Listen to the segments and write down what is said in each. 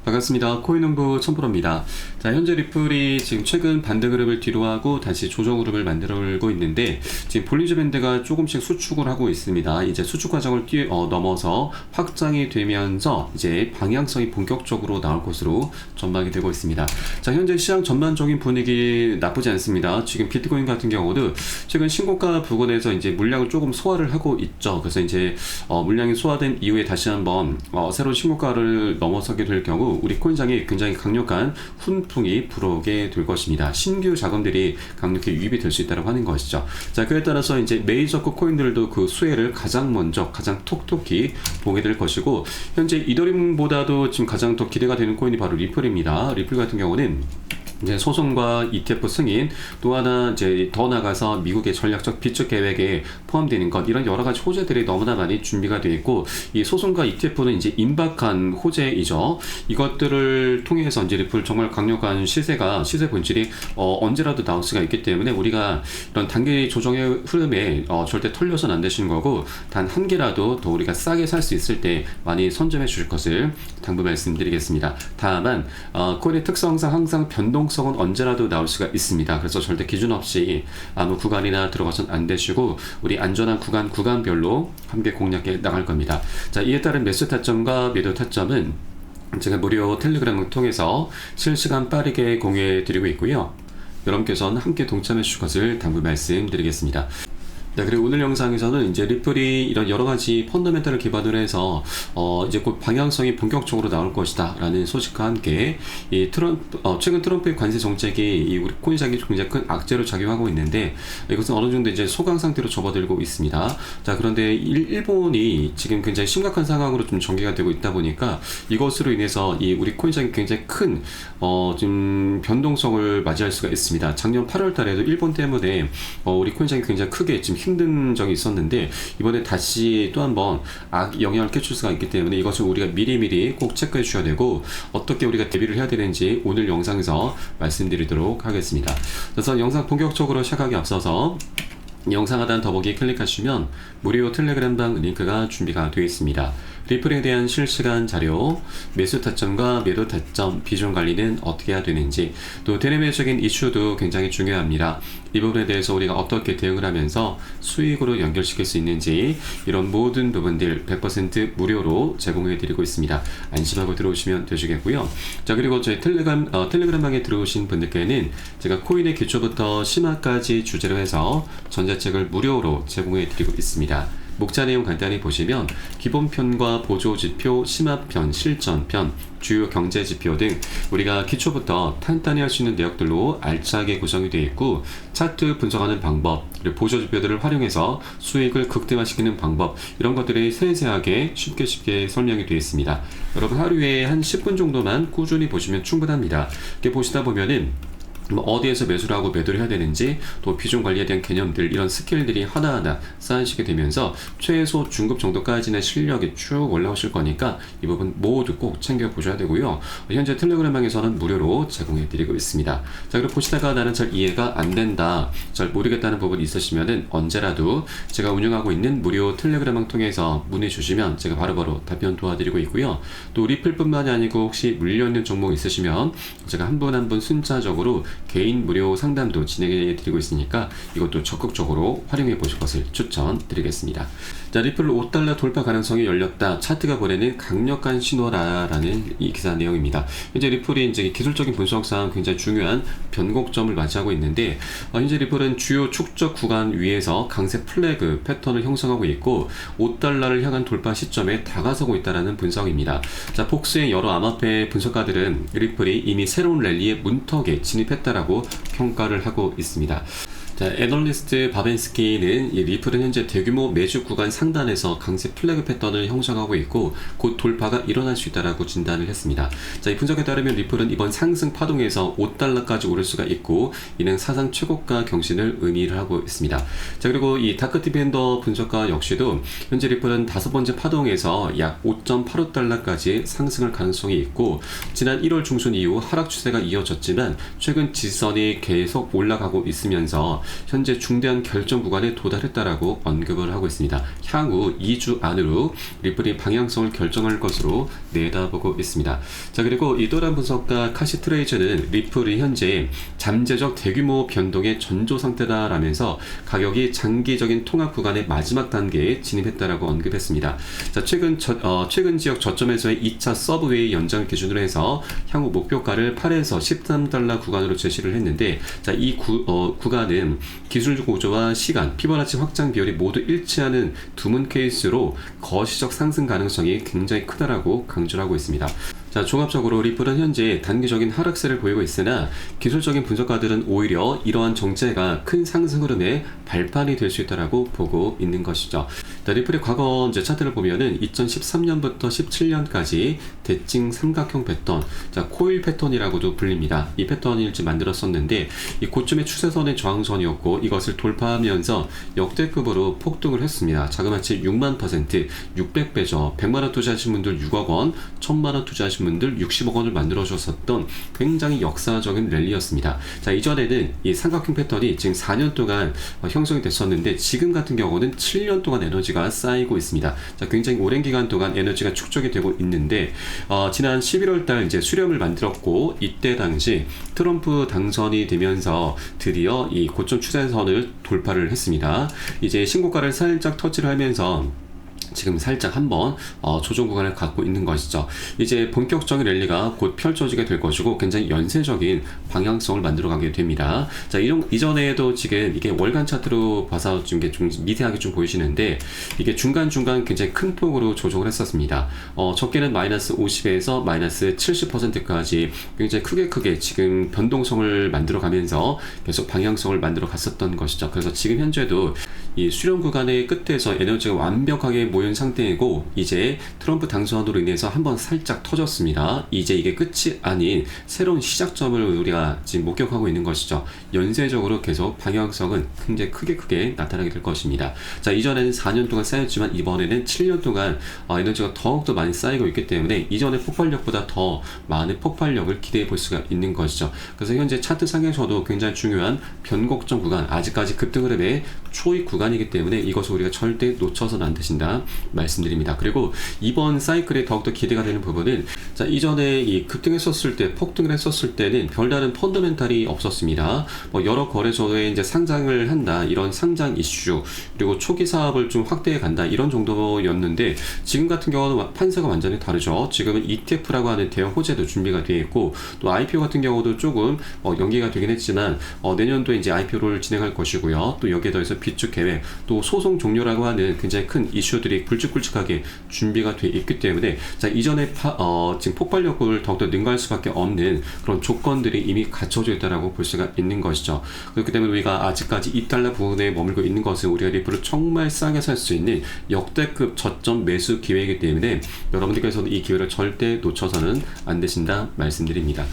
반갑습니다. 코인홍보 첨프로입니다. 자, 현재 리플이 지금 최근 반등 흐름을 뒤로하고 다시 조정 흐름을 만들고 있는데, 지금 볼린저 밴드가 조금씩 수축을 하고 있습니다. 이제 수축 과정을 넘어서 확장이 되면서 이제 방향성이 본격적으로 나올 것으로 전망이 되고 있습니다. 자, 현재 시장 전반적인 분위기 나쁘지 않습니다. 지금 비트코인 같은 경우도 최근 신고가 부근에서 이제 물량을 조금 소화를 하고 있죠. 그래서 이제 물량이 소화된 이후에 다시 한번 새로운 신고가를 넘어서게 될 경우 우리 코인장에 굉장히 강력한 훈풍이 불어오게 될 것입니다. 신규 자금들이 강력히 유입이 될 수 있다고 하는 것이죠. 자, 그에 따라서 이제 메이저급 코인들도 그 수혜를 가장 먼저 가장 톡톡히 보게 될 것이고, 현재 이더리움보다도 지금 가장 더 기대가 되는 코인이 바로 리플입니다. 리플 같은 경우는 이제 소송과 ETF 승인, 또 하나 이제 더 나가서 미국의 전략적 비축 계획에 포함되는 것, 이런 여러 가지 호재들이 너무나 많이 준비가 되어 있고, 이 소송과 ETF는 이제 임박한 호재이죠. 이것들을 통해서 이제 리플 정말 강력한 시세 본질이 언제라도 나올 수가 있기 때문에 우리가 이런 단기 조정의 흐름에 절대 털려서는 안 되시는 거고, 단 한 개라도 더 우리가 싸게 살 수 있을 때 많이 선점해 주실 것을 당부 말씀드리겠습니다. 다만 코인의 특성상 항상 변동성은 언제라도 나올 수가 있습니다. 그래서 절대 기준 없이 아무 구간이나 들어가서는 안 되시고, 우리 안전한 구간별로 함께 공략해 나갈 겁니다. 자, 이에 따른 매수 타점과 매도 타점은 제가 무료 텔레그램을 통해서 실시간 빠르게 공유해 드리고 있고요. 여러분께서는 함께 동참해 주실 것을 당부 말씀드리겠습니다. 네, 그리고 오늘 영상에서는 이제 리플이 이런 여러 가지 펀더멘탈을 기반으로 해서 이제 곧 방향성이 본격적으로 나올 것이다 라는 소식과 함께 이 최근 트럼프의 관세 정책이 이 우리 코인시장에 굉장히 큰 악재로 작용하고 있는데, 이것은 어느 정도 이제 소강 상태로 접어들고 있습니다. 자, 그런데 일본이 지금 굉장히 심각한 상황으로 좀 전개가 되고 있다 보니까 이것으로 인해서 이 우리 코인시장이 굉장히 큰 지금 변동성을 맞이할 수가 있습니다. 작년 8월 달에도 일본 때문에 우리 코인시장이 굉장히 크게 지금 힘든 적이 있었는데, 이번에 다시 또 한번 영향을 끼칠 수가 있기 때문에 이것을 우리가 미리미리 꼭 체크해 주셔야 되고, 어떻게 우리가 대비를 해야 되는지 오늘 영상에서 말씀드리도록 하겠습니다. 그래서 영상 본격적으로 시작하기 앞서서 영상 하단 더보기 클릭하시면 무료 텔레그램방 링크가 준비가 되어 있습니다. 리플에 대한 실시간 자료, 매수 타점과 매도 타점, 비중 관리는 어떻게 해야 되는지, 또 대내외적인 이슈도 굉장히 중요합니다. 이 부분에 대해서 우리가 어떻게 대응을 하면서 수익으로 연결시킬 수 있는지, 이런 모든 부분들 100% 무료로 제공해 드리고 있습니다. 안심하고 들어오시면 되시겠고요. 자, 그리고 저희 텔레그램방에 들어오신 분들께는 제가 코인의 기초부터 심화까지 주제로 해서 전자책을 무료로 제공해 드리고 있습니다. 목차 내용 간단히 보시면 기본편과 보조지표, 심화편, 실전편, 주요 경제지표 등 우리가 기초부터 탄탄히 할 수 있는 내역들로 알차게 구성이 되어 있고, 차트 분석하는 방법, 그리고 보조지표들을 활용해서 수익을 극대화시키는 방법, 이런 것들이 세세하게 쉽게 설명이 되어 있습니다. 여러분 하루에 한 10분 정도만 꾸준히 보시면 충분합니다. 이렇게 보시다 보면은 어디에서 매수를 하고 매도를 해야 되는지, 또 비중 관리에 대한 개념들, 이런 스킬들이 하나하나 쌓이시게 되면서 최소 중급 정도까지는 실력이 쭉 올라오실 거니까 이 부분 모두 꼭 챙겨 보셔야 되고요. 현재 텔레그램방에서는 무료로 제공해 드리고 있습니다. 자, 그리고 보시다가 나는 잘 이해가 안 된다, 잘 모르겠다는 부분이 있으시면은 언제라도 제가 운영하고 있는 무료 텔레그램방 통해서 문의 주시면 제가 바로바로 답변 도와드리고 있고요. 또 리플뿐만이 아니고 혹시 물려있는 종목 있으시면 제가 한 분 한 분 순차적으로 개인 무료 상담도 진행해 드리고 있으니까 이것도 적극적으로 활용해 보실 것을 추천드리겠습니다. 자, 리플 $5 돌파 가능성이 열렸다, 차트가 보내는 강력한 신호라라는 이 기사 내용입니다. 현재 리플이 이제 기술적인 분석상 굉장히 중요한 변곡점을 맞이하고 있는데, 현재 리플은 주요 축적 구간 위에서 강세 플래그 패턴을 형성하고 있고 $5를 향한 돌파 시점에 다가서고 있다라는 분석입니다. 자, 폭스의 여러 암호화폐 분석가들은 리플이 이미 새로운 랠리의 문턱에 진입했다라고 평가를 하고 있습니다. 자, 애널리스트 바벤스키는 이 리플은 현재 대규모 매주 구간 상단에서 강세 플래그 패턴을 형성하고 있고 곧 돌파가 일어날 수 있다라고 진단을 했습니다. 자, 이 분석에 따르면 리플은 이번 상승 파동에서 $5까지 오를 수가 있고, 이는 사상 최고가 경신을 의미를 하고 있습니다. 자, 그리고 이 다크디펜더 분석가 역시도 현재 리플은 5번째 파동에서 약 $5.85까지 상승할 가능성이 있고, 지난 1월 중순 이후 하락 추세가 이어졌지만 최근 지선이 계속 올라가고 있으면서 현재 중대한 결정 구간에 도달했다라고 언급을 하고 있습니다. 향후 2주 안으로 리플이 방향성을 결정할 것으로 내다보고 있습니다. 자, 그리고 이 또 다른 분석가 카시 트레이저는 리플이 현재 잠재적 대규모 변동의 전조 상태다라면서 가격이 장기적인 통합 구간의 마지막 단계에 진입했다라고 언급했습니다. 자, 최근 지역 저점에서의 2차 서브웨이 연장을 기준으로 해서 향후 목표가를 8에서 13달러 구간으로 제시를 했는데, 자, 이 구간은 기술 구조와 시간, 피보나치 확장 비율이 모두 일치하는 드문 케이스로 거시적 상승 가능성이 굉장히 크다라고 강조를 하고 있습니다. 자, 종합적으로 리플은 현재 단기적인 하락세를 보이고 있으나 기술적인 분석가들은 오히려 이러한 정체가 큰 상승 흐름의 발판이 될 수 있다라고 보고 있는 것이죠. 자, 리플의 과거 이제 차트를 보면은 2013년부터 17년까지 대칭 삼각형 패턴, 자, 코일 패턴이라고도 불립니다. 이 패턴을 만들었었는데 이 고점의 추세선의 저항선이었고, 이것을 돌파하면서 역대급으로 폭등을 했습니다. 자그마치 6만%, 600배죠. 100만원 투자하신 분들 6억 원, 1000만원 투자하신 분들 60억 원을 만들어 줬었던 굉장히 역사적인 랠리였습니다. 자, 이전에는 이 삼각형 패턴이 지금 4년 동안 형성이 됐었는데, 지금 같은 경우는 7년 동안 에너지가 쌓이고 있습니다. 자, 굉장히 오랜 기간 동안 에너지가 축적이 되고 있는데, 지난 11월달 이제 수렴을 만들었고, 이때 당시 트럼프 당선이 되면서 드디어 이 고점 추세선을 돌파를 했습니다. 이제 신고가를 살짝 터치를 하면서 지금 살짝 한번 조정 구간을 갖고 있는 것이죠. 이제 본격적인 랠리가 곧 펼쳐지게 될 것이고, 굉장히 연쇄적인 방향성을 만들어가게 됩니다. 자, 이전에도 지금 이게 월간 차트로 봐서 좀 미세하게 좀 보이시는데, 이게 중간중간 굉장히 큰 폭으로 조정을 했었습니다. 적게는 마이너스 50에서 마이너스 70%까지 굉장히 크게 지금 변동성을 만들어가면서 계속 방향성을 만들어 갔었던 것이죠. 그래서 지금 현재도 이 수렴 구간의 끝에서 에너지가 완벽하게 모인 상태이고, 이제 트럼프 당선으로 인해서 한번 살짝 터졌습니다. 이제 이게 끝이 아닌 새로운 시작점을 우리가 지금 목격하고 있는 것이죠. 연쇄적으로 계속 방향성은 굉장히 크게 나타나게 될 것입니다. 자, 이전에는 4년 동안 쌓였지만 이번에는 7년 동안 에너지가 더욱더 많이 쌓이고 있기 때문에 이전의 폭발력보다 더 많은 폭발력을 기대해 볼 수가 있는 것이죠. 그래서 현재 차트 상에서도 굉장히 중요한 변곡점 구간, 아직까지 급등 흐름의 초입 구간이기 때문에 이것을 우리가 절대 놓쳐서는 안 되신다 말씀드립니다. 그리고 이번 사이클에 더욱더 기대가 되는 부분은, 자, 이전에 이 급등했었을 때, 폭등을 했었을 때는 별다른 펀더멘탈이 없었습니다. 여러 거래소에 이제 상장을 한다, 이런 상장 이슈, 그리고 초기 사업을 좀 확대해 간다, 이런 정도였는데, 지금 같은 경우는 판세가 완전히 다르죠. 지금은 ETF라고 하는 대형 호재도 준비가 되어 있고, 또 IPO 같은 경우도 조금 연기가 되긴 했지만 내년도에 이제 IPO를 진행할 것이고요. 또 여기에 더해서 비축 계획, 또 소송 종료라고 하는 굉장히 큰 이슈들이 굵직굵직하게 준비가 되어 있기 때문에, 자, 이전에 지금 폭발력을 더욱더 능가할 수밖에 없는 그런 조건들이 이미 갖춰져 있다라고 볼 수가 있는 것이죠. 그렇기 때문에 우리가 아직까지 2달러 부분에 머물고 있는 것은 우리가 리플을 정말 싸게 살 수 있는 역대급 저점 매수 기회이기 때문에 여러분들께서는 이 기회를 절대 놓쳐서는 안 되신다 말씀드립니다.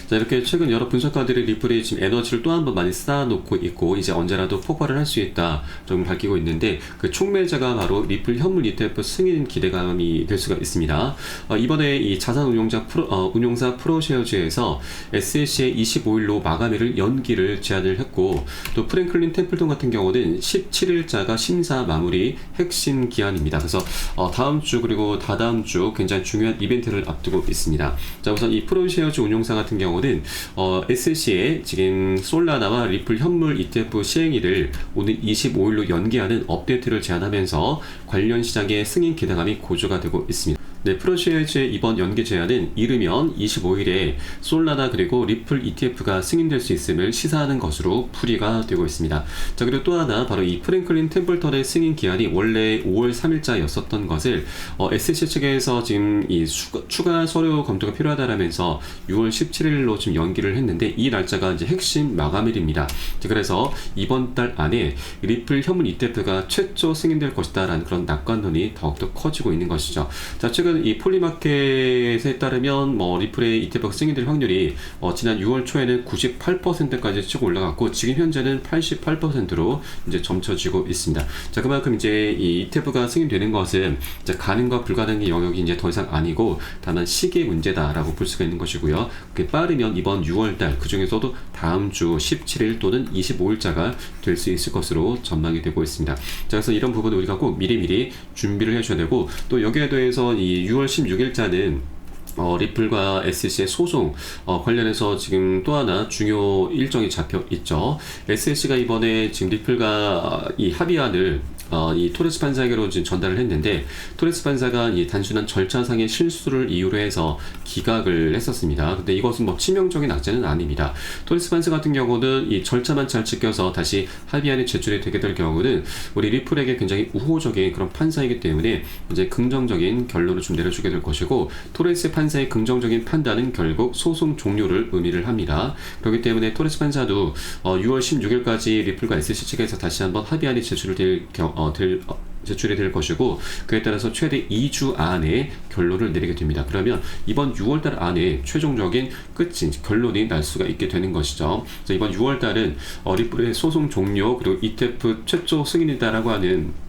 자, 이렇게 최근 여러 분석가들이 리플이 지금 에너지를 또 한 번 많이 쌓아놓고 있고, 이제 언제라도 폭발을 할 수 있다 좀 밝히고 있는데, 그 촉매자가 바로 리플 현물 ETF 승인 기대감이 될 수가 있습니다. 이번에 이 자산 운용사 프로쉐어즈에서 SLC의 25일로 마감일을 연기를 제안을 했고, 또 프랭클린 템플턴 같은 경우는 17일자가 심사 마무리 핵심 기한입니다. 그래서 다음 주 그리고 다다음 주 굉장히 중요한 이벤트를 앞두고 있습니다. 자, 우선 이 프로쉐어즈 운용사 같은 경우는 SLC의 지금 솔라나와 리플 현물 ETF 시행일을 오늘 25일로 연기하는 업데이트를 제안하면서 관련 시장의 승인 기대감이 고조가 되고 있습니다. 네, 프로쉐어즈의 이번 연기 제안은 이르면 25일에 솔라나 그리고 리플 ETF가 승인될 수 있음을 시사하는 것으로 풀이가 되고 있습니다. 자, 그리고 또 하나 바로 이 프랭클린 템플턴의 승인 기한이 원래 5월 3일자였었던 것을 SEC 측에서 지금 이 추가 서류 검토가 필요하다라면서 6월 17일로 지금 연기를 했는데, 이 날짜가 이제 핵심 마감일입니다. 자, 그래서 이번 달 안에 리플 현물 ETF가 최초 승인될 것이다라는 그런 낙관론이 더욱더 커지고 있는 것이죠. 자, 최근 최근 이 폴리마켓에 따르면 뭐 리플의 ETF가 승인될 확률이 지난 6월 초에는 98%까지 치고 올라갔고 지금 현재는 88%로 이제 점쳐지고 있습니다. 자, 그만큼 이제 이 ETF가 승인되는 것은 이제 가능과 불가능의 영역이 이제 더 이상 아니고 다만 시기의 문제다라고 볼 수가 있는 것이고요. 그게 빠르면 이번 6월달 그 중에서도 다음 주 17일 또는 25일자가 될 수 있을 것으로 전망이 되고 있습니다. 자, 그래서 이런 부분을 우리가 꼭 미리미리 준비를 해줘야 되고 또 여기에 대해서 이 6월 16일자는 리플과 SEC의 소송 관련해서 지금 또 하나 중요 일정이 잡혀 있죠. SEC가 이번에 지금 리플과 이 합의안을 이 토레스 판사에게로 지금 전달을 했는데 토레스 판사가 이 단순한 절차상의 실수를 이유로 해서 기각을 했었습니다. 근데 이것은 뭐 치명적인 악재는 아닙니다. 토레스 판사 같은 경우는 이 절차만 잘 지켜서 다시 합의안이 제출이 되게 될 경우는 우리 리플에게 굉장히 우호적인 그런 판사이기 때문에 이제 긍정적인 결론을 좀 내려주게 될 것이고 토레스 판사의 긍정적인 판단은 결국 소송 종료를 의미를 합니다. 그렇기 때문에 토레스 판사도 6월 16일까지 리플과 SEC 측에서 다시 한번 합의안이 제출이 될 것이고 그에 따라서 최대 2주 안에 결론을 내리게 됩니다. 그러면 이번 6월달 안에 최종적인 끝인 결론이 날 수가 있게 되는 것이죠. 그래서 이번 6월달은 리플의 소송 종료 그리고 ETF 최초 승인이다라고 하는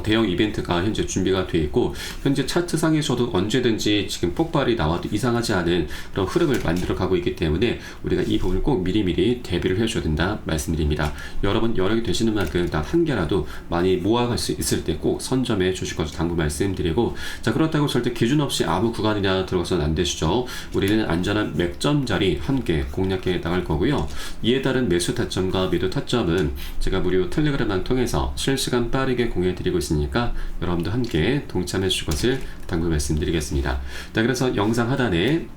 대형 이벤트가 현재 준비가 되어 있고 현재 차트상에서도 언제든지 지금 폭발이 나와도 이상하지 않은 그런 흐름을 만들어 가고 있기 때문에 우리가 이 부분을 꼭 미리미리 대비를 해줘야 된다 말씀드립니다. 여러분 여력이 되시는 만큼 단 한 개라도 많이 모아갈 수 있을 때 꼭 선점해 주실 것을 당부 말씀드리고 자 그렇다고 절대 기준 없이 아무 구간이나 들어가서는 안 되시죠. 우리는 안전한 맥점 자리 함께 공략해 나갈 거고요. 이에 따른 매수 타점과 매도 타점은 제가 무료 텔레그램을 통해서 실시간 빠르게 공유해드리고 있으니까 여러분도 함께 동참해 주실 것을 당부 말씀드리겠습니다. 자, 그래서 영상 하단에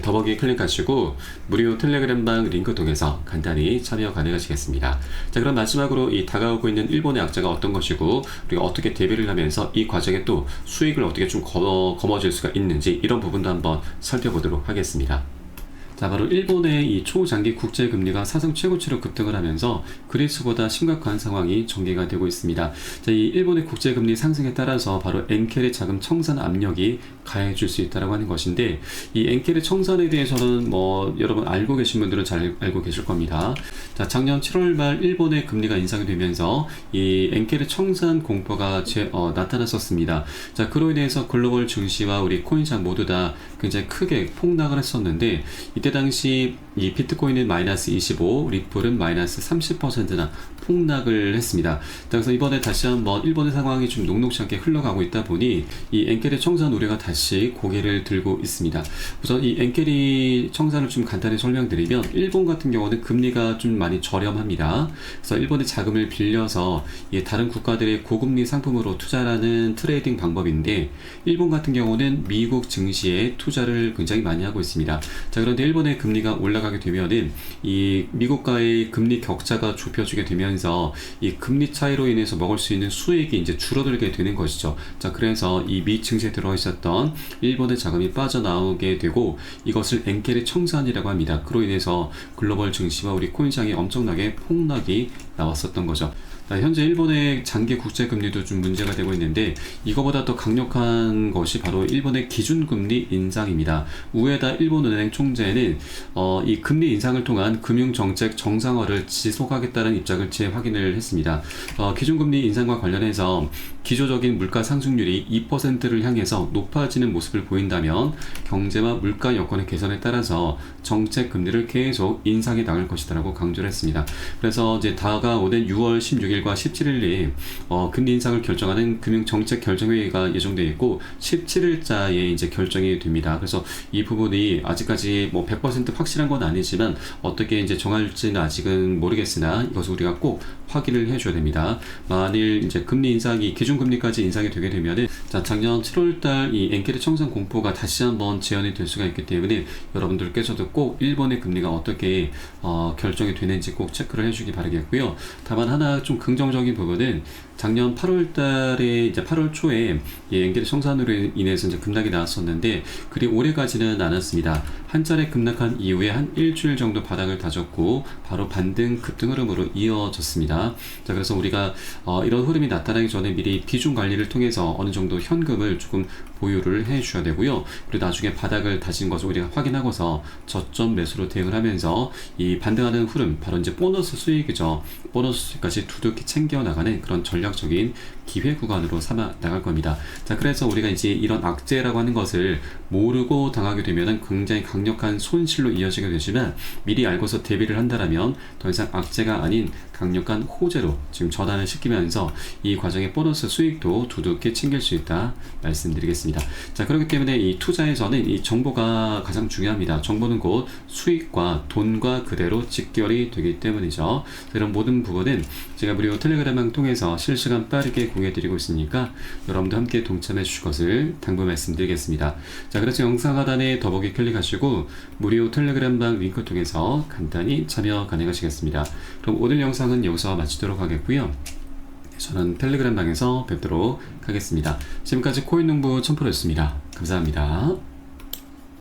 더보기 클릭하시고 무료 텔레그램방 링크 통해서 간단히 참여 가능하시겠습니다. 자, 그럼 마지막으로 이 다가오고 있는 일본의 악재가 어떤 것이고 우리가 어떻게 대비를 하면서 이 과정에 또 수익을 어떻게 좀 거머쥘 수가 있는지 이런 부분도 한번 살펴보도록 하겠습니다. 자, 바로 일본의 이 초장기 국제금리가 사상 최고치로 급등을 하면서 그리스보다 심각한 상황이 전개가 되고 있습니다. 자, 이 일본의 국제금리 상승에 따라서 바로 엔켈의 자금 청산 압력이 가해질 수 있다고 하는 것인데 이 엔켈의 청산에 대해서는 뭐 여러분 알고 계신 분들은 잘 알고 계실 겁니다. 자, 작년 7월 말 일본의 금리가 인상이 되면서 이 엔켈의 청산 공포가 나타났었습니다. 자, 그로 인해서 글로벌 증시와 우리 코인시장 모두 다 굉장히 크게 폭락을 했었는데 이때 당시 이 비트코인은 마이너스 25, 리플은 마이너스 30%나 폭락을 했습니다. 그래서 이번에 다시 한번 일본의 상황이 좀 녹록지 않게 흘러가고 있다 보니 이 엔켈의 청산 우려가 다시 고개를 들고 있습니다. 우선 이 엔켈이 청산을 좀 간단히 설명드리면 일본 같은 경우는 금리가 좀 많이 저렴합니다. 그래서 일본의 자금을 빌려서 다른 국가들의 고금리 상품으로 투자하는 트레이딩 방법인데 일본 같은 경우는 미국 증시에 투자를 굉장히 많이 하고 있습니다. 자, 그런데 일본의 금리가 올라가게 되면은 이 미국과의 금리 격차가 좁혀지게 되면서 이 금리 차이로 인해서 먹을 수 있는 수익이 이제 줄어들게 되는 것이죠. 자, 그래서 이 미 증시에 들어 있었던 일본의 자금이 빠져나오게 되고 이것을 엔켈의 청산이라고 합니다. 그로 인해서 글로벌 증시와 우리 코인시장에 엄청나게 폭락이 나왔었던 거죠. 현재 일본의 장기 국제금리도 좀 문제가 되고 있는데 이거보다 더 강력한 것이 바로 일본의 기준금리 인상입니다. 우에다 일본은행 총재는 이 금리 인상을 통한 금융정책 정상화를 지속하겠다는 입장을 재확인을 했습니다. 기준금리 인상과 관련해서 기조적인 물가 상승률이 2%를 향해서 높아지는 모습을 보인다면 경제와 물가 여건의 개선에 따라서 정책 금리를 계속 인상해 나갈 것이다라고 강조를 했습니다. 그래서 이제 다가오는 6월 16일과 17일에 금리 인상을 결정하는 금융정책결정회의가 예정되어 있고 17일자에 이제 결정이 됩니다. 그래서 이 부분이 아직까지 뭐 100% 확실한 건 아니지만 어떻게 이제 정할지는 아직은 모르겠으나 이것을 우리가 꼭 확인을 해줘야 됩니다. 만일 이제 금리 인상이 기준금리까지 인상이 되게 되면은 자, 작년 7월달 이 엔켈의 청산 공포가 다시 한번 재현이 될 수가 있기 때문에 여러분들께서도 꼭 일본의 금리가 어떻게 결정이 되는지 꼭 체크를 해주기 바라겠고요. 다만 하나 좀 긍정적인 부분은 작년 8월 달에 이제 8월 초에 엔게리 청산으로 인해서 이제 급락이 나왔었는데 그리 오래 가지는 않았습니다. 한 차례 급락한 이후에 한 일주일 정도 바닥을 다졌고 바로 반등 급등 흐름으로 이어졌습니다. 자, 그래서 우리가 이런 흐름이 나타나기 전에 미리 비중 관리를 통해서 어느 정도 현금을 조금 보유를 해 주셔야 되고요. 그리고 나중에 바닥을 다진 것을 우리가 확인하고서 저점 매수로 대응을 하면서 이 반등하는 흐름, 바로 이제 보너스 수익이죠. 보너스 수익까지 두둑히 챙겨 나가는 그런 전략적인 기회 구간으로 삼아 나갈 겁니다. 자, 그래서 우리가 이제 이런 악재라고 하는 것을 모르고 당하게 되면은 굉장히 강력한 손실로 이어지게 되지만 미리 알고서 대비를 한다라면 더 이상 악재가 아닌 강력한 호재로 지금 전환을 시키면서 이 과정의 보너스 수익도 두둑히 챙길 수 있다 말씀드리겠습니다. 자, 그렇기 때문에 이 투자에서는 이 정보가 가장 중요합니다. 정보는 곧 수익과 돈과 그대로 직결이 되기 때문이죠. 이런 모든 부분은 제가 무료 텔레그램을 통해서 실시간 빠르게 공유해드리고 있으니까 여러분도 함께 동참해 주실 것을 당부 말씀드리겠습니다. 자, 그래서 영상 하단에 더보기 클릭하시고 무료 텔레그램방 링크 통해서 간단히 참여 가능하시겠습니다. 그럼 오늘 영상은 여기서 마치도록 하겠고요. 저는 텔레그램 방에서 뵙도록 하겠습니다. 지금까지 코인농부 첨프로였습니다. 감사합니다.